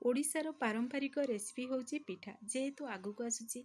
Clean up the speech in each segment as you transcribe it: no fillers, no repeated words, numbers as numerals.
ओडिशार पारंपरिक रेसिपी होची पिठा। जेहेतु आगक आसुची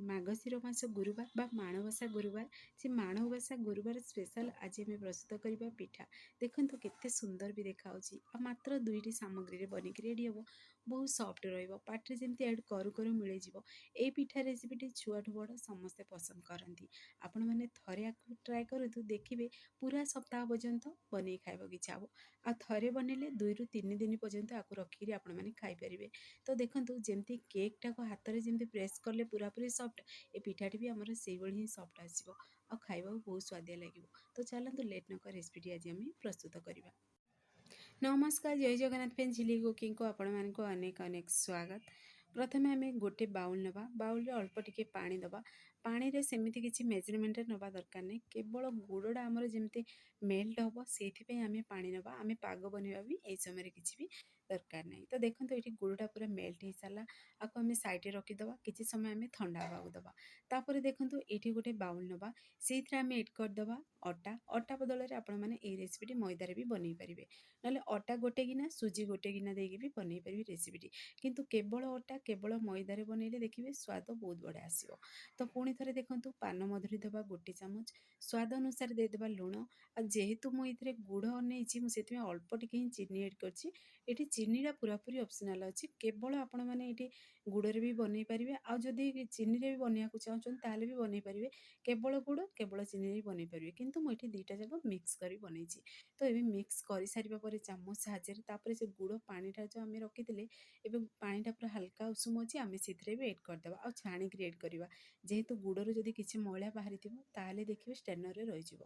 मार्गशीर मास गुरुवार बा माणबसा गुरुवार, से माणबसा गुरुवार स्पेशल आज आम प्रस्तुत करवा पिठा। देखो केते सुंदर भी देखा मात्र दुईटी सामग्री बनिक रेडी हम। बहुत सफ्ट पार्टी जमी एड करू करू मिल जाव। ये पिठा रेसिपीटी छुआठू बड़ समस्ते पसंद करती। आपण मैंने थरे ट्राए करूँ देखिए पूरा सप्ताह पर्यंत बन खावा इच्छा हम। आ थे बनइले 2 ରୁ 3 दिन पर्यंत आपको रखिक आपण मैंने खाईपारे। तो देखो जमी केक टाक हाथ में जमी प्रेस कले पूरा पूरी सफ्ट, ये पिठाटी भी आमर से ही सफ्ट आसो आ खाइबा बहुत स्वादिया लगे। तो चलते लेट नक रेसिपीटी आज आम प्रस्तुत करवा। नमस्कार, जय जगन्नाथ फ्रेंड्स, झिली कुकिंग को आपण मानक अनेक अनेक स्वागत। प्रथमे आम गोटे बाउल नवा, बाउल रे अल्प टिके पानी दबा। पानी रे सेमिति किछि मेजरमेंट नवा दरकार नहीं, केवल गुड़टा आमर जमी मेल्ट हम से आम पानी नवा। आम पाग बनवा भी यही समय किसी भी दरकार नहीं। तो देखो ये गुड़टा पूरा मेल्ट हो सारा, आपको आम सैड्रे रखीदे किसी समय आम ठंडा हाँ दबा। तापर देखो ये गोटे बाउल नवा, से आम एड करदे अटा। अटा बदल में आपण मैंने ये रेसिपीटी मैदार भी बनई पारे, ना अटा गोटे गिना सुजी गोटे गिना देकी भी बनई पारे रेसिपीटी। किंतु केवल अटा केवल मैदार बनइले देखिए स्वाद बहुत बढ़िया आसो। तो पुणी थे देखो पान मधुरी दबा गोटे चामच, स्वाद अनुसार देदेबा लुण। आ जेहेतु मुझे गुड़ नहीं मुझे अल्प टिके चीनी एड कर। चीनीटा पूरापूरी ऑप्शनल अच्छी, केवल आपण मैंने ये गुड़े भी बनई पारे। आदि चीनी भी बनवाक चाहते भी बनई पारे, केवल गुड़ केवल चीनी भी बनई पारे। किंतु मुझे दुईटा जाक मिक्स कर बनई। तो ये मिक्स कर सारे चामच साहाଯ୍य से गुड़ पानीटा जो आम रखी पानीटा पूरा हल्का उषुम अच्छी आम से भी एड करदे आ छाणिक एड करवा। जेहेतु गुड़र जदि किसी मैला बाहरी ताले देखिए स्टेनर रही।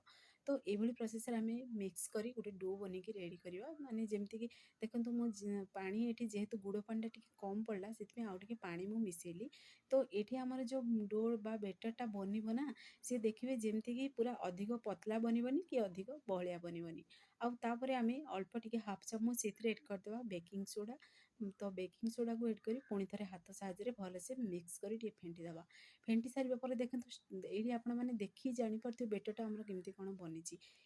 तो ये प्रोसेस आम मिक्स कर गोटे डो बनिक रेडी करवा। माने जमती कि देखो मो पानी ये जेहेतु गुड़ पानीटा टी कम पड़ा से आउ टे पानी मु मिसेली। तो ये आमर जो डो बा बेटरटा बनना सी देखिए जमती कि पूरा अधिक पतला बनबनी कि अधिक बहलिया बनबनी। आउे आम अल्प टिके हाफ चामच से एड करदे बेकिंग सोडा। तो बेकिंग सोडा को एड कर पुणी थे हाथ साहाଯ୍य भलसे मिक्स कर फेंटीदे। फेंटी सारे देखो ये आपण मैंने देखी जापर बेटरटा आमर केमती कौन बनी।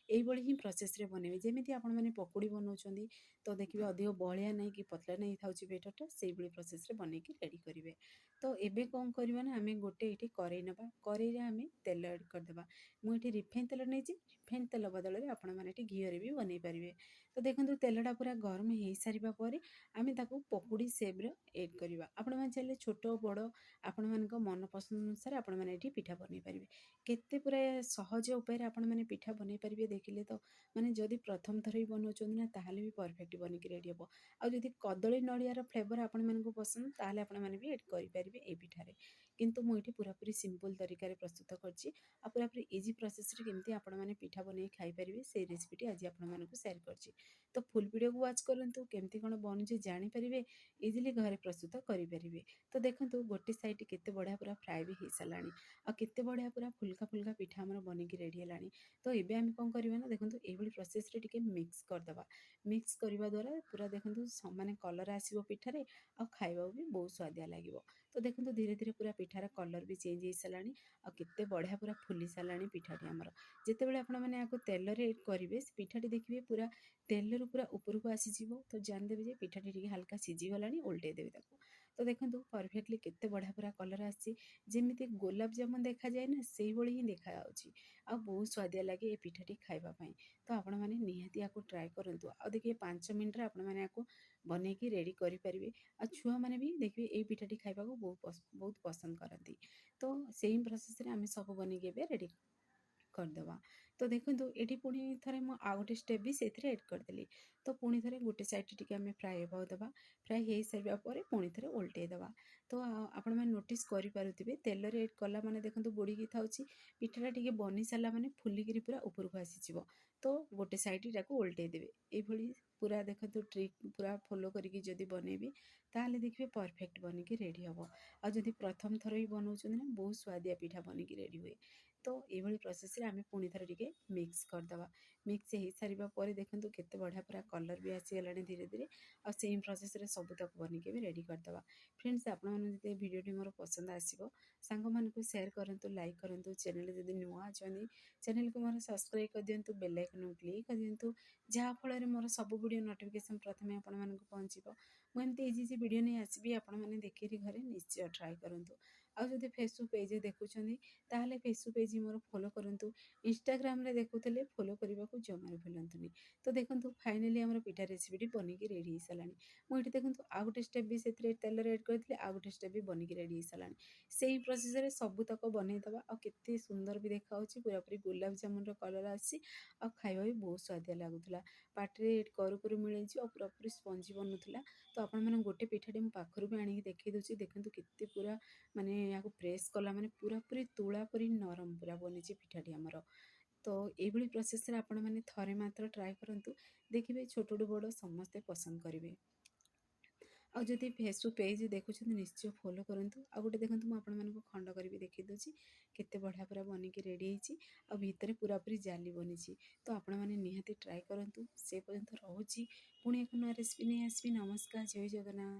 यही ही प्रोसेस रे बनइबे जमी आपण मैंने पकोड़ी बनाऊँ। तो देखिए अधिक बहलिया नहीं कि पतला नहीं था बेटरटा से प्रोसेस रे बनईकी रेडी करेंगे। तो एबे कौन करवा ना आम गोटे ये कड़े नवा, कड़े आम तेल एड करदे। मुझे रिफाइन तेल नहीं, रिफाइन तेल बदल में आपण मैंने घीरे भी बनई पारे। तो देखो तेलटा पूरा गरम हो सारा पर आम पकोड़ी सेप्रे एड करवा। आपण मैंने चाहिए छोट बड़ आपण मान मन पसंद अनुसार आपण मैंने पिठा बनई पारे। केते पूरा सहज उपाय आपण मैंने पिठा बनई पारे देखिले। तो माने जदि प्रथम थर ही बनाऊँ ना ताहले भी परफेक्ट बनिक रेडी हम। आदि कदली नड़ियार फ्लेवर आपण मानक पसंद ताहले आपण मैंने भी एड करेंगे ये पिठारे। किंतु मुझे पूरापूरी सिंपल तरीका प्रस्तुत करछि। आ पूरापूरी इजी प्रोसेस रे केमती आपण मैंने पिठा बनई खाई पारे से रेसिपीटी आज आपण मानक शेयर करछि। तो फुल वीडियो को वाच करंतु केमती कोन बनुछि जानि परिबे, इजिली घरे प्रस्तुत करि परिबे। तो देखंतु गोटे साइड केते बढ़िया पूरा फ्राई भी हो सारानी आ केते बढ़िया पूरा फुल्का फुल्का पिठा हमर बनिक रेडी हेलानी। तो एबे आम कौन करवा ना देखो ये प्रोसेस रे टिके मिक्स करदे। मिक्स करने द्वारा पूरा देखो माने कलर आसो पिठारे आ खाइबा भी बहुत स्वादिया लगे। तो देखो धीरे धीरे पूरा पिठार कलर भी चेंज हो सारानी आ केते बढ़िया पूरा फुली सारानी पिठाटी आमर। जितेबाला आपण मैंने आपको तेल रे करेंगे पिठाटी देखिए पूरा तेल रू पूरा ऊपर को आसीज। तो जानदेवे जे पिठाटी टिके हल्का सीझीगला ओल्टे देवे ताको। तो देखो परफेक्टली केते बढ़िया पूरा कलर आसी जमी गोलाप जामुन देखा जाए ना से ही देखा आ बहुत स्वादिया लगे ये पिठाटी खाइबापी। तो आपण मैंने निहाती आपको ट्राए करूँ। आ देखिए 5 मिनट आपण मैंने आपको बनईकी रेडी करेंगे। आ छुआ मैंने भी देखिए ये पिठाटी खाइबा को बहुत पसंद करती। तो सेम प्रोसेस रे आम सब बनईकी रेडी करदे। तो देखो ये पुणी थे मुझे आउ गोटे स्टेप भी से एड करदेली। तो पुणी थे गोटे साइड टी आम फ्राए होगा देवा, फ्राए हो सारापर पुणी थे ओल्टे देवा। तो आपण मैंने नोटिस करें तेल रे एड कला माने देखो बुड़ी था पिठाटा टी बनी सारा माने फुलिकी पूरा ऊपर को आसीज। तो गोटे साइड टाको ओल्टे देवे ये पूरा देखो ट्रिक पूरा फॉलो करी जदि बनइबे ताहले देखिए परफेक्ट बनिकी रेडी हम। आदि प्रथम थर ही बनाऊँ ना बहुत स्वादिया पिठा बनिकी रेडी हुए। तो ये प्रोसेस रे आम पुणी थे टिके मिक्स करदे। मिक्स हो सारापर देखो केते बढ़िया पूरा कलर भी आसीगला धीरे धीरे। आ सेम प्रोसेस रे सब तक बनिके भी रेडी करदे। फ्रेंड्स आपण मैंने भिडियोटी मोर पसंद आसो सांग मानक शेयर करूँ, लाइक करूँ। चैनल जदि नुआ अच्छा चैनल को मोर सब्सक्राइब कर दिंतु, बेल आइकन क्लिक कर दिंतु, जहाँफल मोर सब वीडियो नोटिफिकेशन प्रथमे आपण मानक पहुँचो। ମୁଁ ଏମିତି ଇଜି ଇଜି ଭିଡ଼ିଓ ନେଇ ଆସିବି, ଆପଣମାନେ ଦେଖିକି ଘରେ ନିଶ୍ଚୟ ଟ୍ରାଏ କରନ୍ତୁ। ଆଉ ଯଦି ଫେସବୁକ୍ ପେଜ୍ ଦେଖୁଛନ୍ତି ତାହେଲେ ଫେସବୁକ୍ ପେଜ୍ ମୋର ଫଲୋ କରନ୍ତୁ। ଇନଷ୍ଟାଗ୍ରାମରେ ଦେଖୁଥିଲେ ଫଲୋ କରିବାକୁ ଜମାରୁ ଭୁଲନ୍ତୁନି। ତ ଦେଖନ୍ତୁ ଫାଇନାଲି ଆମର ପିଠା ରେସିପିଟି ବନିକି ରେଡ଼ି ହେଇସାରିଲାଣି। ମୁଁ ଏଠି ଦେଖନ୍ତୁ ଆଉ ଗୋଟେ ଷ୍ଟେପ୍ ବି ସେଥିରେ ତେଲରେ ଏଡ଼୍ କରିଥିଲି, ଆଉ ଗୋଟେ ଷ୍ଟେପ୍ ବି ବନିକି ରେଡ଼ି ହେଇସାରିଲାଣି। ସେଇ ପ୍ରୋସେସରେ ସବୁତକ ବନେଇଦେବା। ଆଉ କେତେ ସୁନ୍ଦର ବି ଦେଖାହେଉଛି, ପୁରାପୁରି ଗୋଲାପ ଜାମୁନର କଲର୍ ଆସିଛି, ଆଉ ଖାଇବା ବି ବହୁତ ସ୍ୱାଦିଆ ଲାଗୁଥିଲା। ପାଟିରେ କରୁ କରୁ ମିଳେଇଛି ଆଉ ପୁରାପୁରି ସ୍ପଞ୍ଜି ବନୁଥିଲା। ତ ଆପଣମାନେ ଗୋଟେ ପିଠାଟି ମୁଁ ପାଖରୁ ବି ଆଣିକି ଦେଖେଇ ଦେଉଛି, ଦେଖନ୍ତୁ କେତେ ପୁରା ମାନେ ୟାକୁ ପ୍ରେସ୍ କଲା ମାନେ ପୁରାପୁରି ତୁଳା ପରି ନରମ ପୁରା ବନିଛି ପିଠାଟି ଆମର। ତ ଏଇଭଳି ପ୍ରୋସେସରେ ଆପଣମାନେ ଥରେ ମାତ୍ର ଟ୍ରାଏ କରନ୍ତୁ, ଦେଖିବେ ଛୋଟଠୁ ବଡ଼ ସମସ୍ତେ ପସନ୍ଦ କରିବେ। ଆଉ ଯଦି ଫେସବୁକ୍ ପେଜ୍ ଦେଖୁଛନ୍ତି ନିଶ୍ଚୟ ଫଲୋ କରନ୍ତୁ। ଆଉ ଗୋଟେ ଦେଖନ୍ତୁ ମୁଁ ଆପଣମାନଙ୍କୁ ଖଣ୍ଡ କରିବି ଦେଖେଇ ଦେଉଛି, କେତେ ବଢ଼ିଆ ପୁରା ବନିକି ରେଡ଼ି ହେଇଛି, ଆଉ ଭିତରେ ପୁରାପୁରି ଜାଲି ବନିଛି। ତ ଆପଣମାନେ ନିହାତି ଟ୍ରାଏ କରନ୍ତୁ। ସେ ପର୍ଯ୍ୟନ୍ତ ରହୁଛି, ପୁଣି ଏକ ନୂଆ ରେସିପି ନେଇ ଆସିବି। ନମସ୍କାର, ଜୟ ଜଗନ୍ନାଥ।